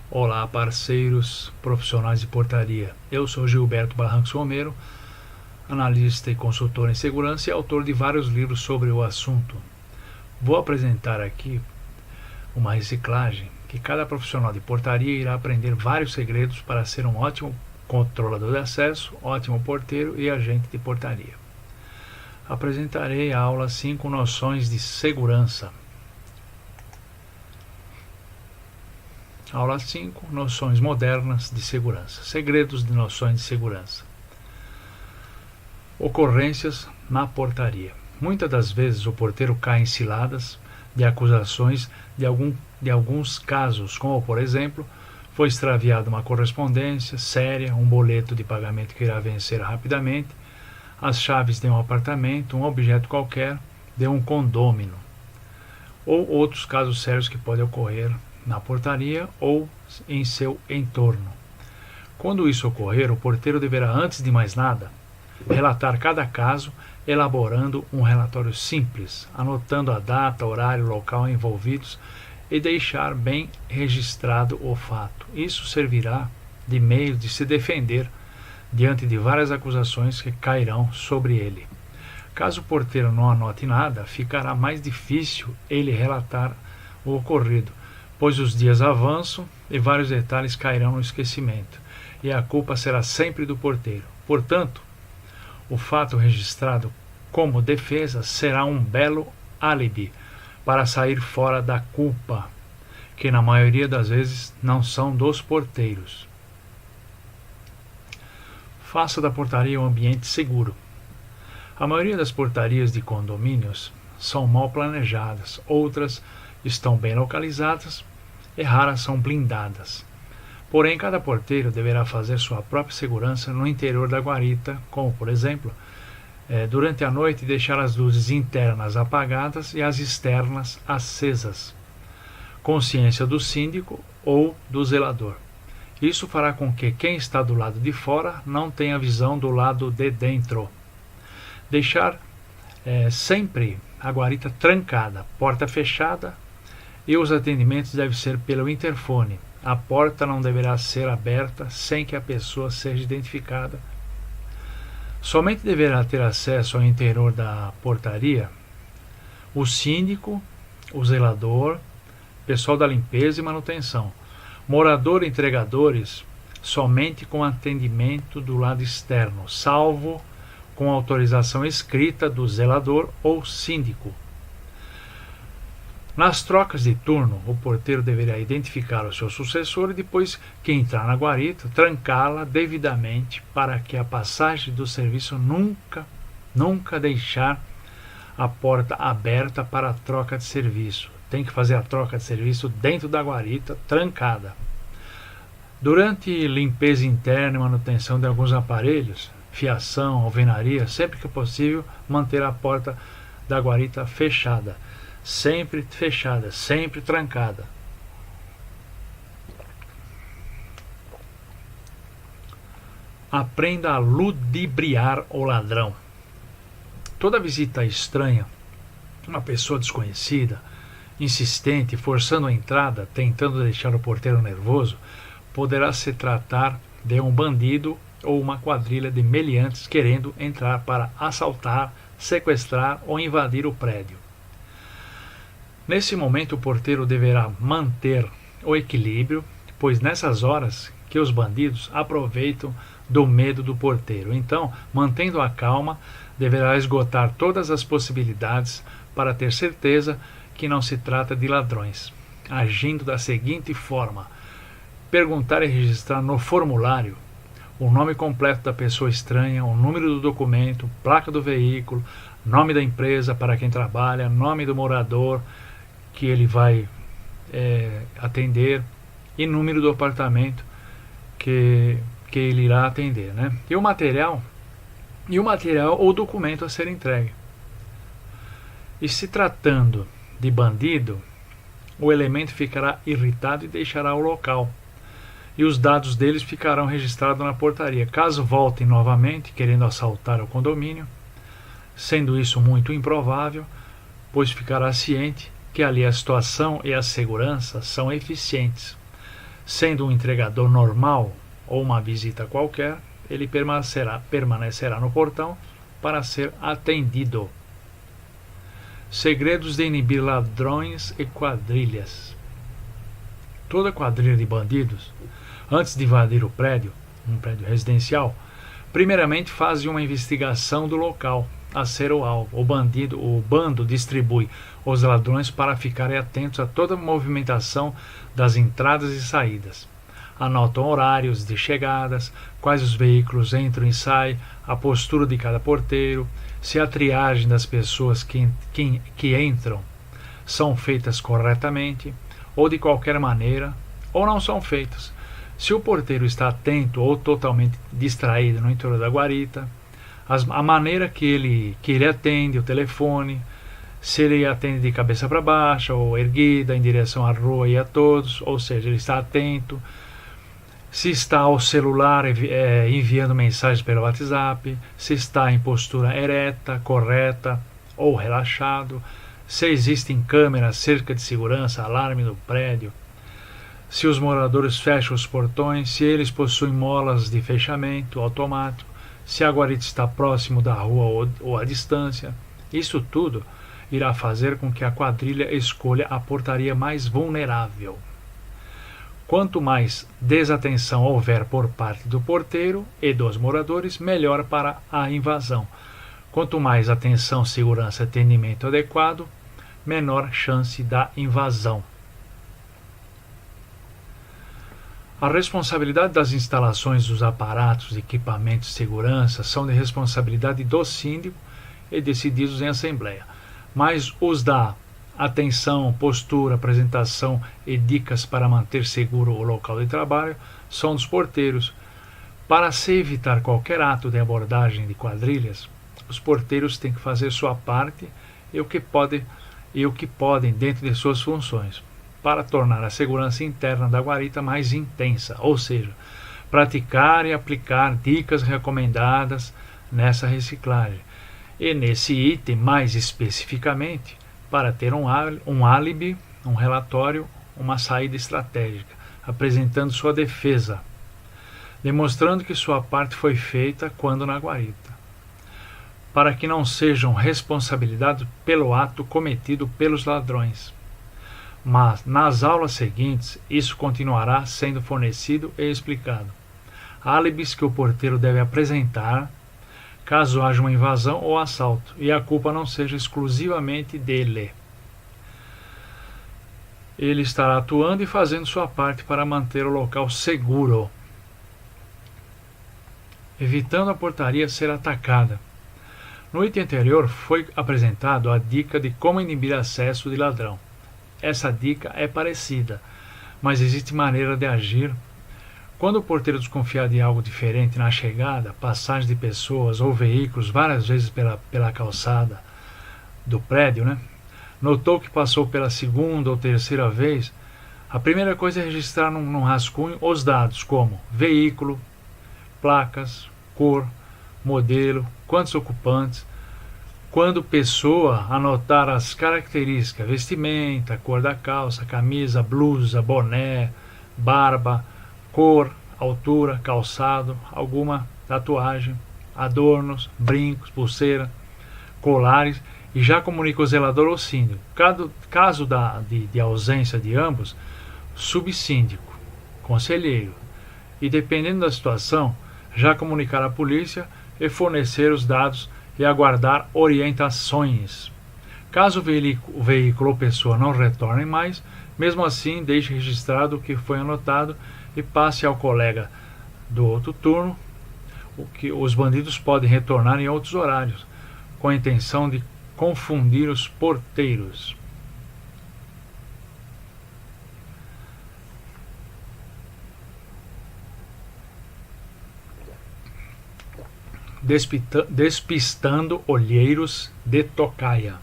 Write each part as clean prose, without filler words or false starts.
Olá, parceiros profissionais de portaria. Eu sou Gilberto Barrancos Romero, analista e consultor em segurança e autor de vários livros sobre o assunto. Vou apresentar aqui uma reciclagem que cada profissional de portaria irá aprender vários segredos para ser um ótimo controlador de acesso, ótimo porteiro e agente de portaria. Apresentarei a aula 5 Noções de Segurança. Aula 5 Noções modernas de segurança. Segredos de noções de segurança. Ocorrências na portaria. Muitas das vezes o porteiro cai em ciladas de acusações de alguns casos, como por exemplo, foi extraviada uma correspondência séria, um boleto de pagamento que irá vencer rapidamente, as chaves de um apartamento, um objeto qualquer, de um condômino, ou outros casos sérios que podem ocorrer na portaria ou em seu entorno. Quando isso ocorrer, o porteiro deverá, antes de mais nada, relatar cada caso, elaborando um relatório simples, anotando a data, horário, local envolvidos e deixar bem registrado o fato. Isso servirá de meio de se defender diante de várias acusações que cairão sobre ele. Caso o porteiro não anote nada, ficará mais difícil ele relatar o ocorrido, pois os dias avançam e vários detalhes cairão no esquecimento, e a culpa será sempre do porteiro. Portanto, o fato registrado como defesa será um belo álibi para sair fora da culpa, que na maioria das vezes não são dos porteiros. Faça da portaria um ambiente seguro. A maioria das portarias de condomínios são mal planejadas, outras estão bem localizadas e raras são blindadas. Porém, cada porteiro deverá fazer sua própria segurança no interior da guarita, como, por exemplo, durante a noite deixar as luzes internas apagadas e as externas acesas, com ciência do síndico ou do zelador. Isso fará com que quem está do lado de fora não tenha visão do lado de dentro. Deixar sempre a guarita trancada, porta fechada, e os atendimentos devem ser pelo interfone. A porta não deverá ser aberta sem que a pessoa seja identificada. Somente deverá ter acesso ao interior da portaria o síndico, o zelador, pessoal da limpeza e manutenção. Morador e entregadores somente com atendimento do lado externo, salvo com autorização escrita do zelador ou síndico. Nas trocas de turno, o porteiro deverá identificar o seu sucessor e depois que entrar na guarita, trancá-la devidamente para que a passagem do serviço nunca deixar a porta aberta para a troca de serviço. Tem que fazer a troca de serviço dentro da guarita, trancada. Durante limpeza interna e manutenção de alguns aparelhos, fiação, alvenaria, sempre que possível, manter a porta da guarita fechada. Sempre fechada, sempre trancada. Aprenda a ludibriar o ladrão. Toda visita estranha, uma pessoa desconhecida, insistente, forçando a entrada, tentando deixar o porteiro nervoso, poderá se tratar de um bandido ou uma quadrilha de meliantes querendo entrar para assaltar, sequestrar ou invadir o prédio. Nesse momento, o porteiro deverá manter o equilíbrio, pois nessas horas que os bandidos aproveitam do medo do porteiro. Então, mantendo a calma, deverá esgotar todas as possibilidades para ter certeza que não se trata de ladrões, agindo da seguinte forma: perguntar e registrar no formulário o nome completo da pessoa estranha, o número do documento, placa do veículo, nome da empresa para quem trabalha, nome do morador que ele vai atender e número do apartamento que ele irá atender, né? E o material ou documento a ser entregue. E se tratando de bandido, o elemento ficará irritado e deixará o local. E os dados deles ficarão registrados na portaria. Caso voltem novamente querendo assaltar o condomínio, sendo isso muito improvável, pois ficará ciente que ali a situação e a segurança são eficientes. Sendo um entregador normal ou uma visita qualquer, ele permanecerá no portão para ser atendido. Segredos de inibir ladrões e quadrilhas. Toda quadrilha de bandidos, antes de invadir um prédio residencial, primeiramente faz uma investigação do local a ser o alvo. O bando distribui os ladrões para ficarem atentos a toda a movimentação das entradas e saídas. Anotam horários de chegadas, quais os veículos entram e saem, a postura de cada porteiro, se a triagem das pessoas que entram são feitas corretamente, ou de qualquer maneira, ou não são feitas. Se o porteiro está atento ou totalmente distraído no interior da guarita, a maneira que ele atende o telefone, se ele atende de cabeça para baixo ou erguida em direção à rua e a todos, ou seja, ele está atento, se está ao celular enviando mensagens pelo WhatsApp, se está em postura ereta, correta ou relaxado, se existem câmeras, cerca de segurança, alarme no prédio, se os moradores fecham os portões, se eles possuem molas de fechamento automático, se a guarita está próximo da rua ou à distância. Isso tudo irá fazer com que a quadrilha escolha a portaria mais vulnerável. Quanto mais desatenção houver por parte do porteiro e dos moradores, melhor para a invasão. Quanto mais atenção, segurança e atendimento adequado, menor chance da invasão. A responsabilidade das instalações dos aparatos e equipamentos de segurança são de responsabilidade do síndico e decididos em assembleia, mas os da atenção, postura, apresentação e dicas para manter seguro o local de trabalho são dos porteiros. Para se evitar qualquer ato de abordagem de quadrilhas, os porteiros têm que fazer sua parte e o que podem dentro de suas funções, para tornar a segurança interna da guarita mais intensa, ou seja, praticar e aplicar dicas recomendadas nessa reciclagem. E nesse item, mais especificamente, para ter um álibi, um relatório, uma saída estratégica, apresentando sua defesa, demonstrando que sua parte foi feita quando na guarita, para que não sejam responsabilizados pelo ato cometido pelos ladrões. Mas, nas aulas seguintes, isso continuará sendo fornecido e explicado. Álibis que o porteiro deve apresentar caso haja uma invasão ou assalto, e a culpa não seja exclusivamente dele. Ele estará atuando e fazendo sua parte para manter o local seguro, evitando a portaria ser atacada. No item anterior foi apresentado a dica de como inibir acesso de ladrão. Essa dica é parecida, mas existe maneira de agir. Quando o porteiro desconfiar de algo diferente na chegada, passagem de pessoas ou veículos várias vezes pela calçada do prédio, notou que passou pela segunda ou terceira vez, a primeira coisa é registrar num rascunho os dados como veículo, placas, cor, modelo, quantos ocupantes. Quando pessoa, anotar as características, vestimenta, cor da calça, camisa, blusa, boné, barba, cor, altura, calçado, alguma tatuagem, adornos, brincos, pulseira, colares, e já comunica o zelador ou síndico. Caso de ausência de ambos, subsíndico, conselheiro, e dependendo da situação, já comunicar à polícia e fornecer os dados e aguardar orientações. Caso o veículo ou pessoa não retorne mais, mesmo assim deixe registrado o que foi anotado e passe ao colega do outro turno. Os bandidos podem retornar em outros horários, com a intenção de confundir os porteiros. Despistando olheiros de tocaia.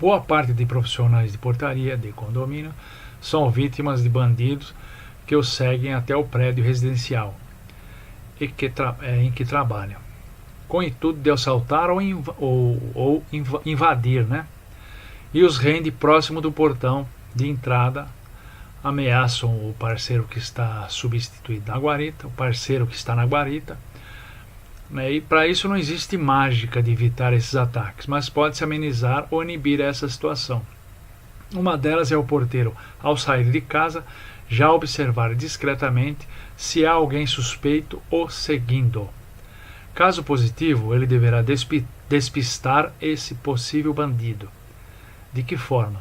Boa parte de profissionais de portaria de condomínio são vítimas de bandidos que os seguem até o prédio residencial em que trabalham, com o intuito de assaltar ou invadir, e os rende próximo do portão de entrada ameaçam o parceiro que está substituído na guarita, o parceiro que está na guarita, né? E para isso não existe mágica de evitar esses ataques, mas pode-se amenizar ou inibir essa situação. Uma delas é o porteiro, ao sair de casa, já observar discretamente se há alguém suspeito o seguindo. Caso positivo, ele deverá despistar esse possível bandido. De que forma?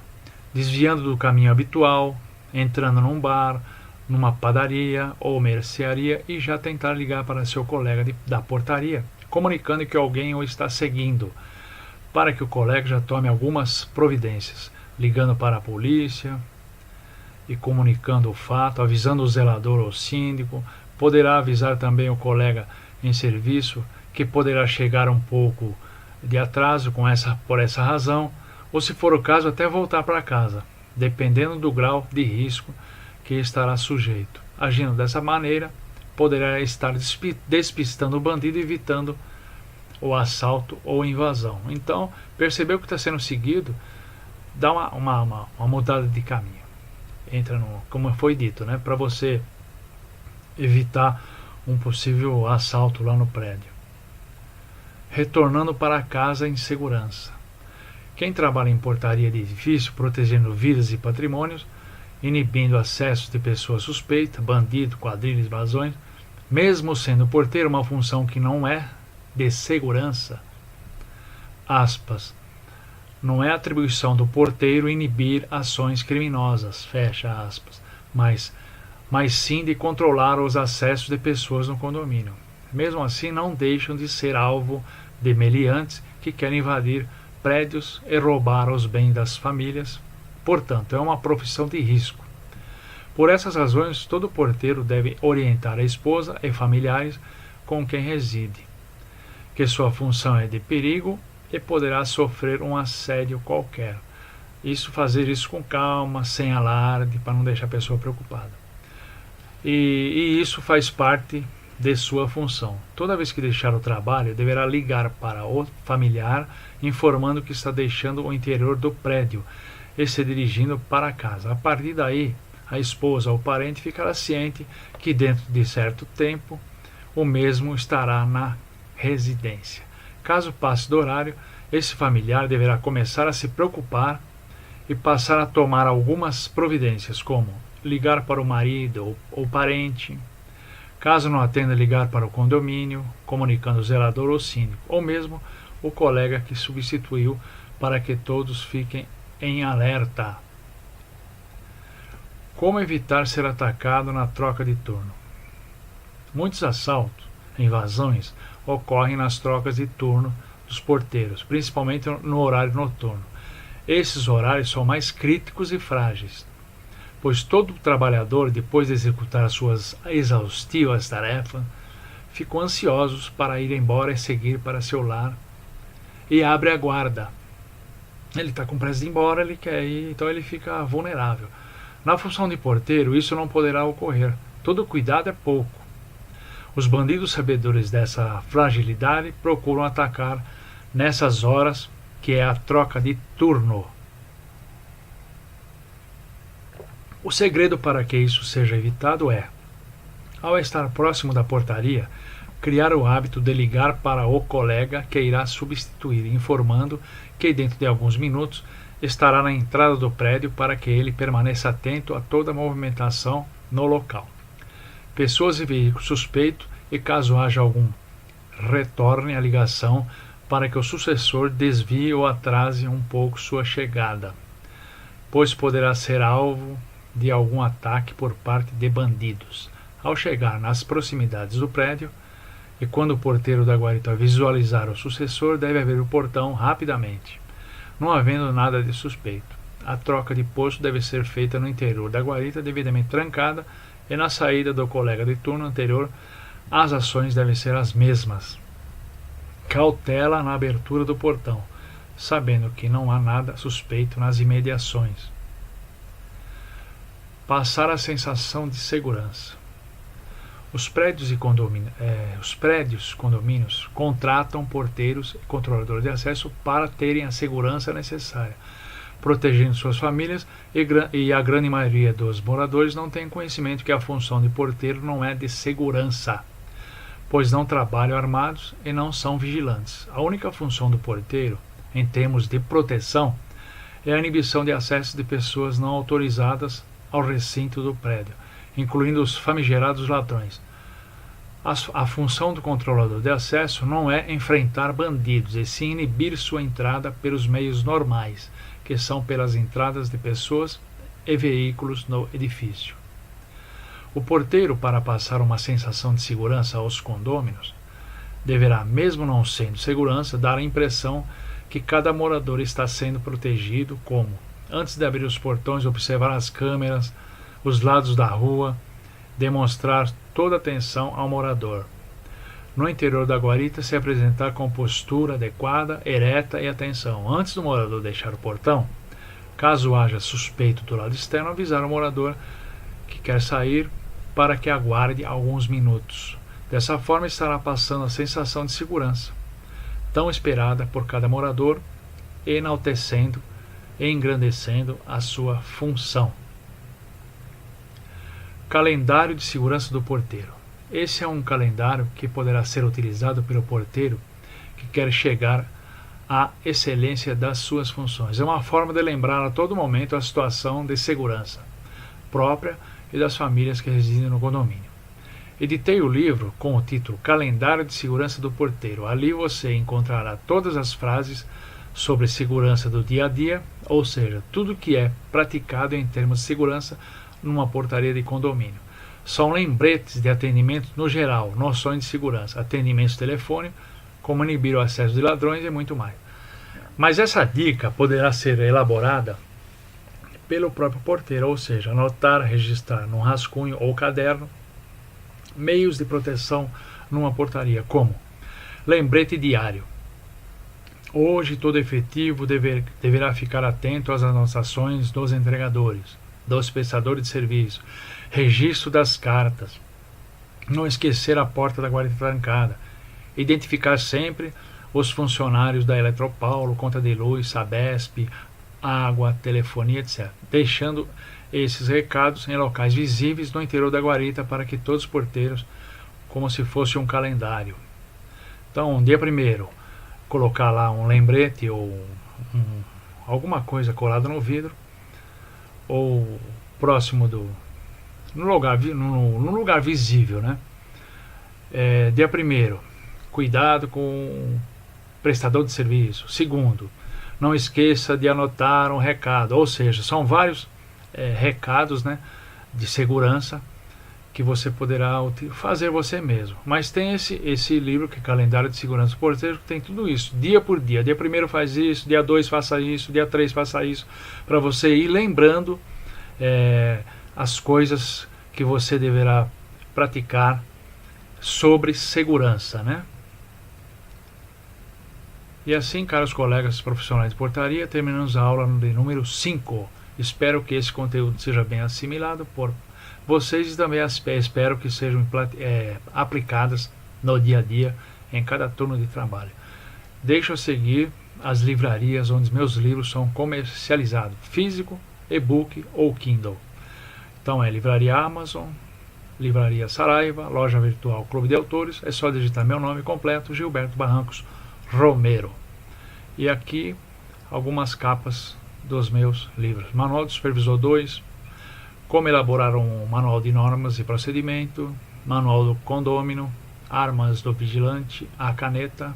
Desviando do caminho habitual, entrando num bar, numa padaria ou mercearia e já tentar ligar para seu colega da portaria, comunicando que alguém o está seguindo, para que o colega já tome algumas providências, ligando para a polícia e comunicando o fato, avisando o zelador ou síndico. Poderá avisar também o colega em serviço que poderá chegar um pouco de atraso por essa razão, ou se for o caso até voltar para casa, dependendo do grau de risco que estará sujeito. Agindo dessa maneira, poderá estar despistando o bandido, evitando o assalto ou invasão. Então, percebeu que está sendo seguido, dá uma mudada de caminho. Entra no, como foi dito, né, para você evitar um possível assalto lá no prédio. Retornando para casa em segurança. Quem trabalha em portaria de edifício, protegendo vidas e patrimônios, inibindo acesso de pessoas suspeitas, bandido, quadrilhas, invasões, mesmo sendo porteiro uma função que não é de segurança, aspas, não é atribuição do porteiro inibir ações criminosas, fecha aspas, mas sim de controlar os acessos de pessoas no condomínio. Mesmo assim, não deixam de ser alvo de meliantes que querem invadir prédios e roubar os bens das famílias. Portanto, é uma profissão de risco. Por essas razões, todo porteiro deve orientar a esposa e familiares com quem reside, que sua função é de perigo e poderá sofrer um assédio qualquer. Fazer isso com calma, sem alarde, para não deixar a pessoa preocupada. E isso faz parte de sua função. Toda vez que deixar o trabalho, deverá ligar para o familiar, informando que está deixando o interior do prédio e se dirigindo para casa. A partir daí, a esposa ou parente ficará ciente que dentro de certo tempo o mesmo estará na residência. Caso passe do horário, esse familiar deverá começar a se preocupar e passar a tomar algumas providências, como ligar para o marido ou parente. Caso não atenda, ligar para o condomínio, comunicando o zelador ou síndico, ou mesmo o colega que substituiu, para que todos fiquem em alerta. Como evitar ser atacado na troca de turno? Muitos assaltos, invasões, ocorrem nas trocas de turno dos porteiros, principalmente no horário noturno. Esses horários são mais críticos e frágeis, pois todo trabalhador, depois de executar as suas exaustivas tarefas, ficam ansiosos para ir embora e seguir para seu lar e abre a guarda. Ele está com pressa de ir embora, ele quer ir, então ele fica vulnerável. Na função de porteiro, isso não poderá ocorrer. Todo cuidado é pouco. Os bandidos sabedores dessa fragilidade procuram atacar nessas horas, que é a troca de turno. O segredo para que isso seja evitado é, ao estar próximo da portaria, criar o hábito de ligar para o colega que irá substituir, informando que dentro de alguns minutos estará na entrada do prédio para que ele permaneça atento a toda a movimentação no local. Pessoas e veículos suspeitos e, caso haja algum, retorne a ligação para que o sucessor desvie ou atrase um pouco sua chegada, pois poderá ser alvo de algum ataque por parte de bandidos. Ao chegar nas proximidades do prédio e quando o porteiro da guarita visualizar o sucessor, deve abrir o portão rapidamente, não havendo nada de suspeito. A troca de posto deve ser feita no interior da guarita, devidamente trancada, e na saída do colega de turno anterior, as ações devem ser as mesmas. Cautela na abertura do portão, sabendo que não há nada suspeito nas imediações. Passar a sensação de segurança. Os prédios e condomínios contratam porteiros e controladores de acesso para terem a segurança necessária. protegendo suas famílias, e a grande maioria dos moradores não tem conhecimento que a função de porteiro não é de segurança, pois não trabalham armados e não são vigilantes. A única função do porteiro, em termos de proteção, é a inibição de acesso de pessoas não autorizadas ao recinto do prédio, incluindo os famigerados ladrões. A função do controlador de acesso não é enfrentar bandidos, e sim inibir sua entrada pelos meios normais, que são pelas entradas de pessoas e veículos no edifício. O porteiro, para passar uma sensação de segurança aos condôminos, deverá, mesmo não sendo segurança, dar a impressão que cada morador está sendo protegido, como, antes de abrir os portões, observar as câmeras, os lados da rua, demonstrar toda atenção ao morador. No interior da guarita, se apresentar com postura adequada, ereta e atenção. Antes do morador deixar o portão, caso haja suspeito do lado externo, avisar o morador que quer sair para que aguarde alguns minutos. Dessa forma, estará passando a sensação de segurança, tão esperada por cada morador, enaltecendo e engrandecendo a sua função. Calendário de segurança do porteiro. Esse é um calendário que poderá ser utilizado pelo porteiro que quer chegar à excelência das suas funções. É uma forma de lembrar a todo momento a situação de segurança própria e das famílias que residem no condomínio. Editei o livro com o título Calendário de Segurança do Porteiro. Ali você encontrará todas as frases sobre segurança do dia a dia, ou seja, tudo que é praticado em termos de segurança numa portaria de condomínio. São lembretes de atendimento no geral, noções de segurança, atendimento telefônico, como inibir o acesso de ladrões e muito mais. Mas essa dica poderá ser elaborada pelo próprio porteiro, ou seja, anotar, registrar num rascunho ou caderno meios de proteção numa portaria, como lembrete diário. Hoje todo efetivo deverá ficar atento às anotações dos entregadores, dos prestadores de serviço, registro das cartas, não esquecer a porta da guarita trancada, identificar sempre os funcionários da Eletropaulo, conta de luz, Sabesp, água, telefonia, etc., deixando esses recados em locais visíveis no interior da guarita para que todos os porteiros, como se fosse um calendário. Então, dia primeiro, colocar lá um lembrete ou alguma coisa colada no vidro, ou próximo no lugar visível, né? Dia primeiro, cuidado com o prestador de serviço. Segundo, não esqueça de anotar um recado, ou seja, são vários recados, né, de segurança que você poderá fazer você mesmo. Mas tem esse livro que é Calendário de Segurança do Porteiro, que tem tudo isso, dia por dia. Dia primeiro faz isso, dia 2 faça isso, dia 3 faça isso, para você ir lembrando as coisas que você deverá praticar sobre segurança, né? E assim, caros colegas profissionais de portaria, terminamos a aula de número 5. Espero que esse conteúdo seja bem assimilado por vocês e também espero que sejam aplicadas no dia a dia, em cada turno de trabalho. Deixe eu seguir as livrarias onde meus livros são comercializados, físico, e-book ou Kindle. Então é Livraria Amazon, Livraria Saraiva, Loja Virtual Clube de Autores. É só digitar meu nome completo, Gilberto Barrancos Romero. E aqui algumas capas dos meus livros. Manual do Supervisor 2, Como elaborar um manual de normas e procedimento, Manual do Condômino, Armas do Vigilante, a Caneta,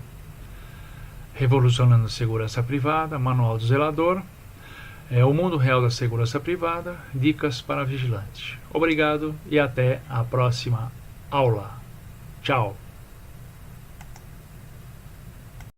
Revolucionando a Segurança Privada, Manual do Zelador, O Mundo Real da Segurança Privada, Dicas para Vigilante. Obrigado e até a próxima aula. Tchau.